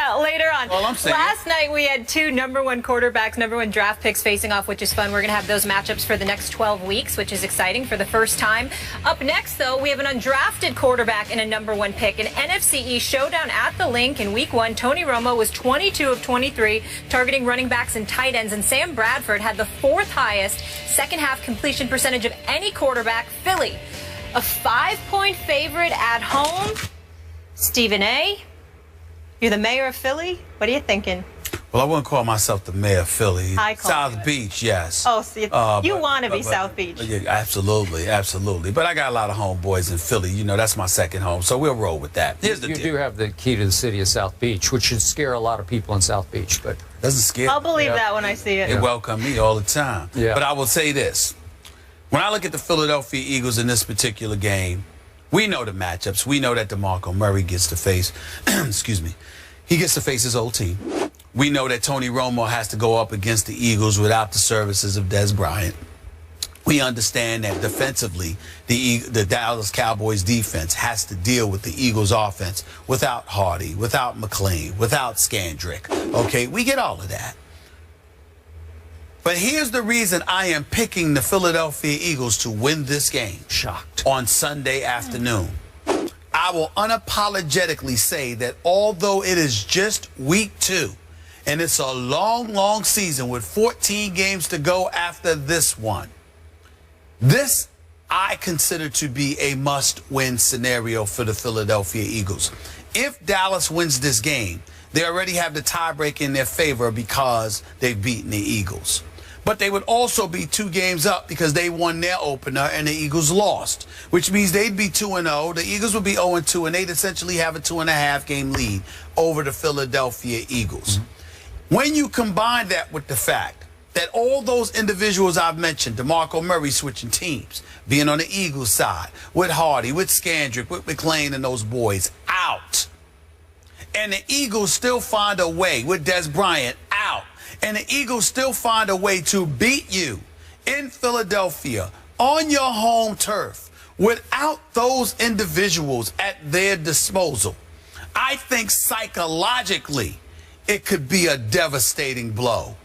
out later on. All I'm saying. Last night we had two #1 quarterbacks, #1 draft picks facing off, which is fun. We're going to have those matchups for the next 12 weeks, which is exciting for the first time. Up next, though, we have an undrafted quarterback and a #1 pick. An NFC East showdown at the Link in Week 1. Tony Romo was 22 of 23, targeting running backs and tight ends, and Sam Bradford had the 4th highest second-half completion percentage of any quarterback. Philly, a 5-point favorite at home. Stephen A., you're the mayor of Philly. What are you thinking? Well, I wouldn't call myself the mayor of Philly. I call South you it. Beach, yes. Oh, so you want to be South Beach. Yeah, absolutely, absolutely. But I got a lot of homeboys in Philly. You know, that's my second home, so we'll roll with that. Here's the You deal. do have the key to the city of South Beach, which should scare a lot of people in South Beach, but Doesn't scare I'll me. believe that when I see it. They welcome me all the time. Yeah. But I will say this. When I look at the Philadelphia Eagles in this particular game, we know the matchups. We know that DeMarco Murray gets to face, excuse me, he gets to face his old team. We know that Tony Romo has to go up against the Eagles without the services of Des Bryant. We understand that defensively, the Dallas Cowboys defense has to deal with the Eagles offense without Hardy, without McLean, without Scandrick. Okay, we get all of that. But here's the reason I am picking the Philadelphia Eagles to win this game. shocked. On Sunday afternoon. I will unapologetically say that although it is just week 2, and it's a long, long season with 14 games to go after this one, this I consider to be a must-win scenario for the Philadelphia Eagles. If Dallas wins this game, they already have the tiebreak in their favor because they've beaten the Eagles. But they would also be 2 games up because they won their opener and the Eagles lost, which means they'd be 2-0. The Eagles would be 0-2, and they'd essentially have a 2.5-game lead over the Philadelphia Eagles. When you combine that with the fact that all those individuals I've mentioned, DeMarco Murray switching teams, being on the Eagles side, with Hardy, with Scandrick, with McLean and those boys out, and the Eagles still find a way with Des Bryant out, and the Eagles still find a way to beat you in Philadelphia on your home turf without those individuals at their disposal, I think psychologically it could be a devastating blow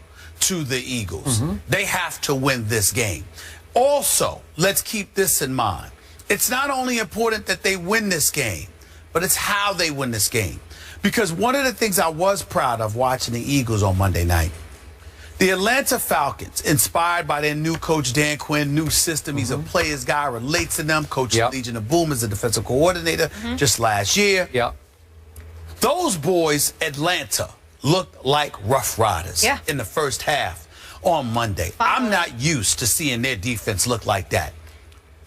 to the Eagles. They have to win this game. Also, let's keep this in mind. It's not only important that they win this game, but it's how they win this game. Because one of the things I was proud of watching the Eagles on Monday night, the Atlanta Falcons, inspired by their new coach, Dan Quinn, new system. He's a player's guy, relates to them. Coach Legion of Boom is a defensive coordinator just last year. Those boys, Atlanta, looked like Rough Riders in the first half on Monday. I'm not used to seeing their defense look like that.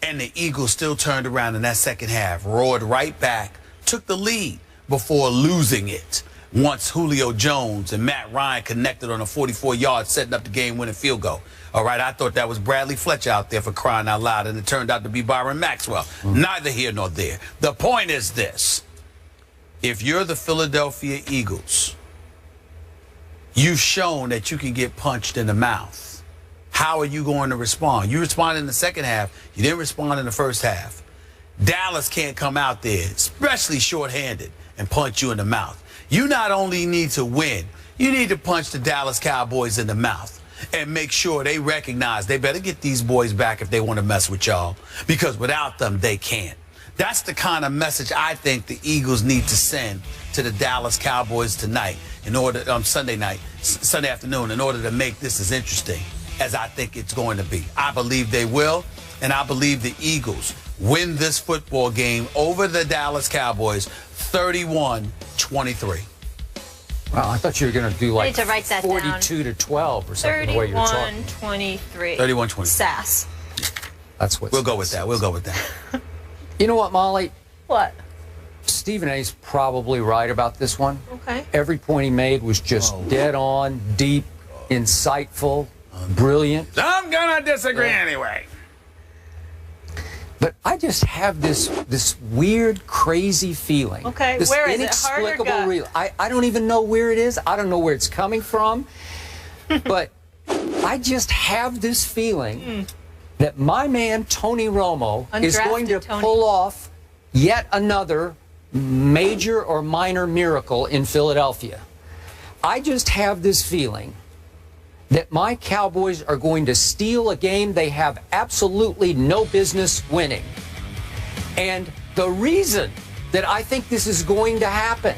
And the Eagles still turned around in that second half, roared right back, took the lead before losing it once Julio Jones and Matt Ryan connected on a 44-yard, setting up the game-winning field goal. All right, I thought that was Bradley Fletcher out there for crying out loud, and it turned out to be Byron Maxwell. Neither here nor there. The point is this. If you're the Philadelphia Eagles, you've shown that you can get punched in the mouth. How are you going to respond? You responded in the second half. You didn't respond in the first half. Dallas can't come out there, especially shorthanded, and punch you in the mouth. You not only need to win, you need to punch the Dallas Cowboys in the mouth and make sure they recognize they better get these boys back if they want to mess with y'all, because without them, they can't. That's the kind of message I think the Eagles need to send to the Dallas Cowboys tonight, in order Sunday afternoon, in order to make this as interesting as I think it's going to be. I believe they will, and I believe the Eagles win this football game over the Dallas Cowboys 31-23. Wow, I thought you were going to do like I need to write that 42-12 or something the way you were talking. 31-23. 31-23. Sass. That's what. We'll go with that. We'll go with that. You know what, Molly? What? Stephen A's probably right about this one. Okay. Every point he made was just dead on, deep, insightful, brilliant. I'm going to disagree anyway. But I just have this weird, crazy feeling. Okay, this where is it? Heart or gut? I don't even know where it is. I don't know where it's coming from. But I just have this feeling that my man Tony Romo is going to pull off yet another major or minor miracle in Philadelphia. I just have this feeling that my Cowboys are going to steal a game they have absolutely no business winning. And the reason that I think this is going to happen,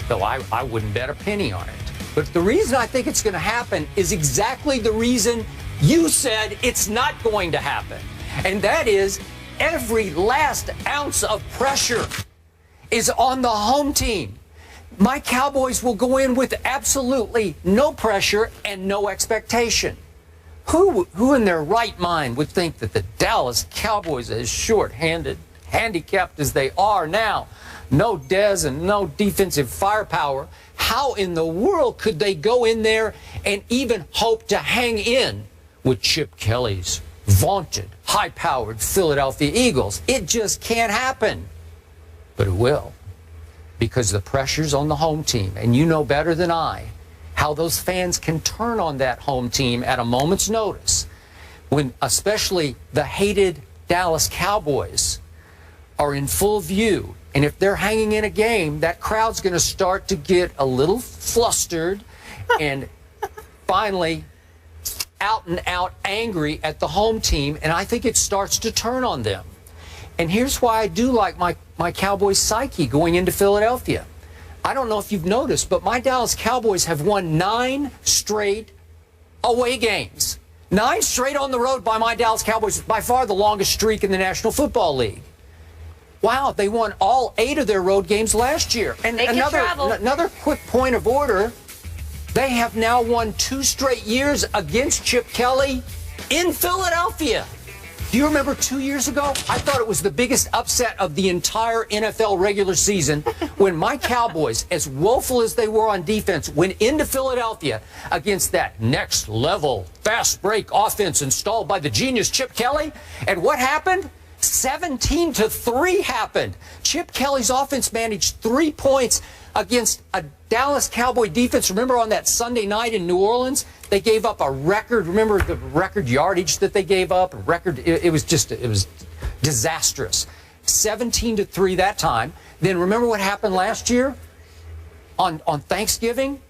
though I wouldn't bet a penny on it, but the reason I think it's going to happen is exactly the reason you said it's not going to happen. And that is every last ounce of pressure is on the home team. My Cowboys will go in with absolutely no pressure and no expectation. Who in their right mind would think that the Dallas Cowboys, as short-handed, handicapped as they are now, no Dez and no defensive firepower, how in the world could they go in there and even hope to hang in with Chip Kelly's vaunted, high-powered Philadelphia Eagles? It just can't happen. But it will, because the pressure's on the home team. And you know better than I how those fans can turn on that home team at a moment's notice, when especially the hated Dallas Cowboys are in full view. And if they're hanging in a game, that crowd's going to start to get a little flustered and finally out and out angry at the home team. And I think it starts to turn on them. And here's why I do like my Cowboys psyche going into Philadelphia. I don't know if you've noticed, but my Dallas Cowboys have won 9 straight away games. 9 straight on the road by my Dallas Cowboys, by far the longest streak in the National Football League. Wow, they won all 8 of their road games last year. And another quick point of order, they have now won 2 straight years against Chip Kelly in Philadelphia. Do you remember 2 years ago? I thought it was the biggest upset of the entire NFL regular season when my Cowboys, as woeful as they were on defense, went into Philadelphia against that next level fast break offense installed by the genius Chip Kelly. And what happened? 17-3 happened. Chip Kelly's offense managed 3 points against a Dallas Cowboy defense. Remember on that Sunday night in New Orleans, they gave up a record. Remember the record yardage that they gave up? A record. It was disastrous. 17-3 that time. Then remember what happened last year on Thanksgiving?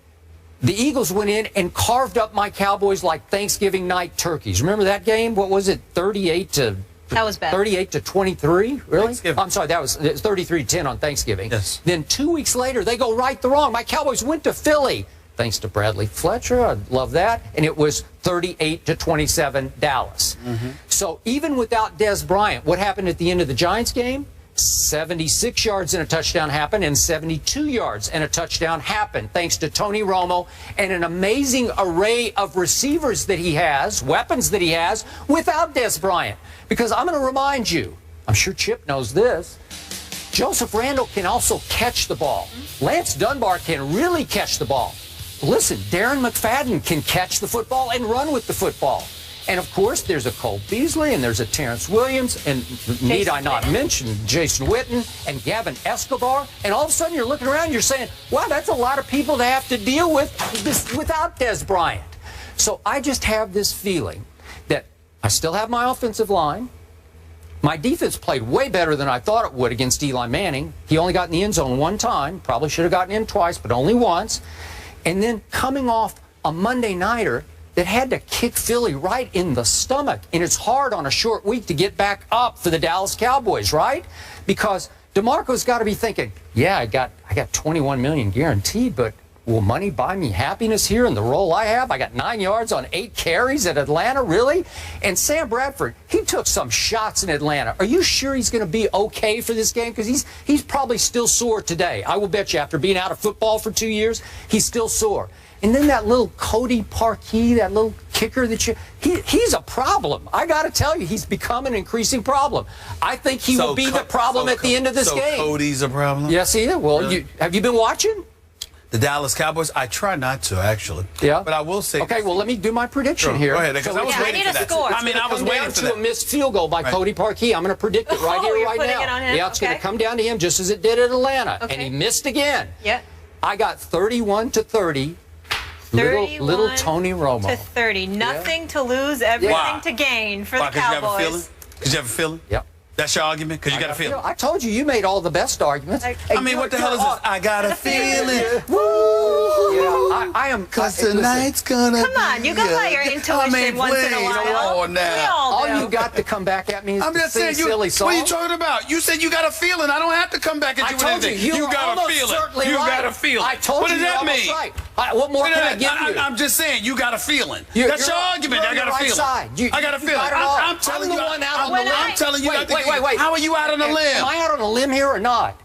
The Eagles went in and carved up my Cowboys like Thanksgiving night turkeys. Remember that game? What was it? 38-23, really? I'm sorry, it was 33-10 on Thanksgiving. Yes. Then 2 weeks later, they go right the wrong. My Cowboys went to Philly, thanks to Bradley Fletcher. I love that. And it was 38-27 Dallas. So even without Dez Bryant, what happened at the end of the Giants game? 76 yards and a touchdown happened, and 72 yards and a touchdown happened, thanks to Tony Romo and an amazing array of receivers that he has, weapons that he has, without Dez Bryant. Because I'm going to remind you, I'm sure Chip knows this, Joseph Randle can also catch the ball. Lance Dunbar can really catch the ball. Listen, Darren McFadden can catch the football and run with the football. And, of course, there's a Cole Beasley and there's a Terrence Williams and, need I not mention, Jason Witten and Gavin Escobar. And all of a sudden you're looking around and you're saying, wow, that's a lot of people to have to deal with without Dez Bryant. So I just have this feeling that I still have my offensive line. My defense played way better than I thought it would against Eli Manning. He only got in the end zone 1 time. Probably should have gotten in twice, but only once. And then coming off a Monday nighter that had to kick Philly right in the stomach. And it's hard on a short week to get back up for the Dallas Cowboys, right? Because DeMarco's got to be thinking, yeah, I got $21 million guaranteed, but will money buy me happiness here in the role I have? I got 9 yards on 8 carries at Atlanta, really? And Sam Bradford, he took some shots in Atlanta. Are you sure he's going to be okay for this game? Because he's probably still sore today. I will bet you after being out of football for 2 years, he's still sore. And then that little Cody Parkey, that little kicker that he's a problem. I got to tell you, he's become an increasing problem. I think he will be the problem at the end of this game. So Cody's a problem? Yes, he is. Well, really? Have you been watching? The Dallas Cowboys? I try not to, actually. Yeah? But I will say... Okay, well, let me do my prediction here. Go ahead, because I was waiting for that. Score. I mean, I was waiting for that. A missed field goal by Cody Parkey. I'm going to predict it right here, right now. It on him? Yeah, it's going to come down to him just as it did at Atlanta. Okay. And he missed again. Yeah. I got 31-30. Little Tony Romo. To 30. Nothing to lose, everything to gain for the Cowboys. Did you have a feeling? Yep. That's your argument? Because you got a feeling. I told you, you made all the best arguments. I mean, what the hell is this? I got a feeling. Woo! Yeah, I am. Because tonight's gonna Come on, you go by your intuition once in a while. On now. We all do. All you got to come back at me is I'm to just sing saying, silly songs. what are you talking about? You said you got a feeling. I don't have to come back at you with told anything. you got a almost feeling. certainly You right. got a feeling. I told what you does that you're mean? almost right. What more can I give you? I'm just saying, you got a feeling. You're That's your argument. on I got the a right feeling. side. I got a feeling. got it all. I'm telling I'm you. the one out on the limb. I'm telling you. Wait. How are you out on a limb? Am I out on a limb here or not?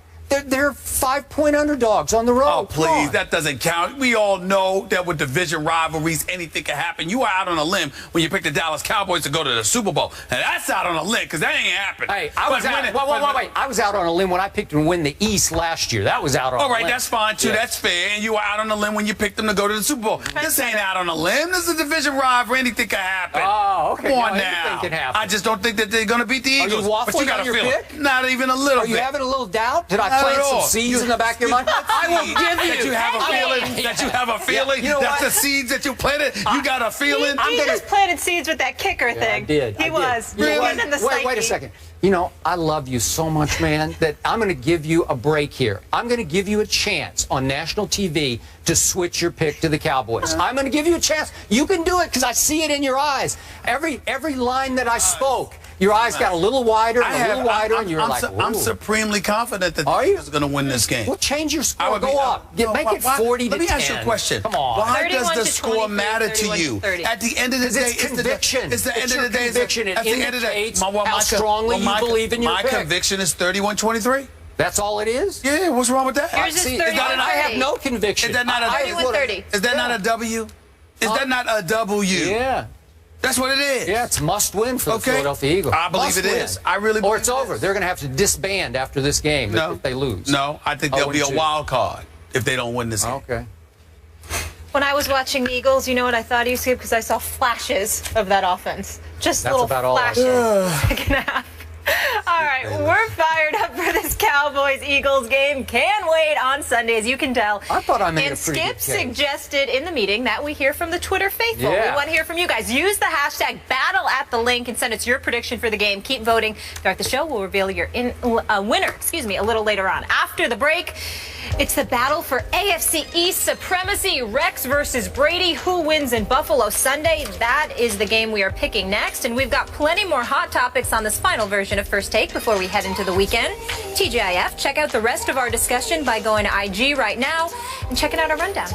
They're 5-point underdogs on the road. Oh, please, that doesn't count. We all know that with division rivalries, anything can happen. You are out on a limb when you pick the Dallas Cowboys to go to the Super Bowl. And that's out on a limb because that ain't happening. Hey, I was out. Wait. I was out on a limb when I picked them to win the East last year. That was out on a limb. All right, that's fine, too. Yeah. That's fair. And you were out on a limb when you picked them to go to the Super Bowl. This ain't out on a limb. This is a division rivalry. Anything can happen. Oh, okay. Come on No, now. anything can happen. I just don't think that they're going to beat the you Eagles. But you waffling got on a your feeling. pick? Not even a little Are you bit. having a little doubt? Did I Not at plant some all. seeds in the back of your mind? I will give you. That you have a feeling. That you have a feeling. You know That's what? the seeds that you planted. You got a feeling. He just planted seeds with that kicker thing. I did. He was. Really? He was in the psyche. Wait a second. You know, I love you so much, man, that I'm going to give you a break here. I'm going to give you a chance on national TV to switch your pick to the Cowboys. I'm going to give you a chance. You can do it because I see it in your eyes. Every line that I spoke, your eyes got a little wider and a little wider, and you're like, I'm ooh. supremely confident that Are the you? Eagles are going to win this game. Well, change your I score. would Go up. Make it 40 to 10. Let me ask you a question. Come on. Why does 31 the to score 23, matter to 31 to you? 30. At the end of the Because day, it's conviction. It's the end It's of your the day. conviction. It At the end of the day, indicates how strongly you believe in your my pick. conviction is 31-23. That's all it is? Yeah, what's wrong with that? Yours is See, 31-30. I have no conviction. Is that not a 31-30. Is that not a W? Is that not a W? Yeah. That's what it is. Yeah, it's must win for the Okay. Philadelphia Eagles. I believe Must it win. is. I really Or believe it's it over. is. They're going to have to disband after this game if they lose. No, I think there'll be a 0-2. wild card if they don't win this game. Okay. When I was watching the Eagles, you know what I thought he was good? Because I saw flashes of that offense. Just That's little about all I flashes. Second half. All right, we're fired up for this Cowboys-Eagles game. Can't wait on Sunday, as you can tell. I thought I made and a pretty Skip good case. suggested in the meeting that we hear from the Twitter faithful. Yeah. We want to hear from you guys. Use the hashtag #BattleAtTheLink and send us your prediction for the game. Keep voting. Throughout the show, we'll reveal your winner, a little later on. After the break, it's the battle for AFC East supremacy. Rex versus Brady. Who wins in Buffalo Sunday? That is the game we are picking next. And we've got plenty more hot topics on this final version of First Take before we head into the weekend. TGIF, check out the rest of our discussion by going to IG right now and checking out our rundown.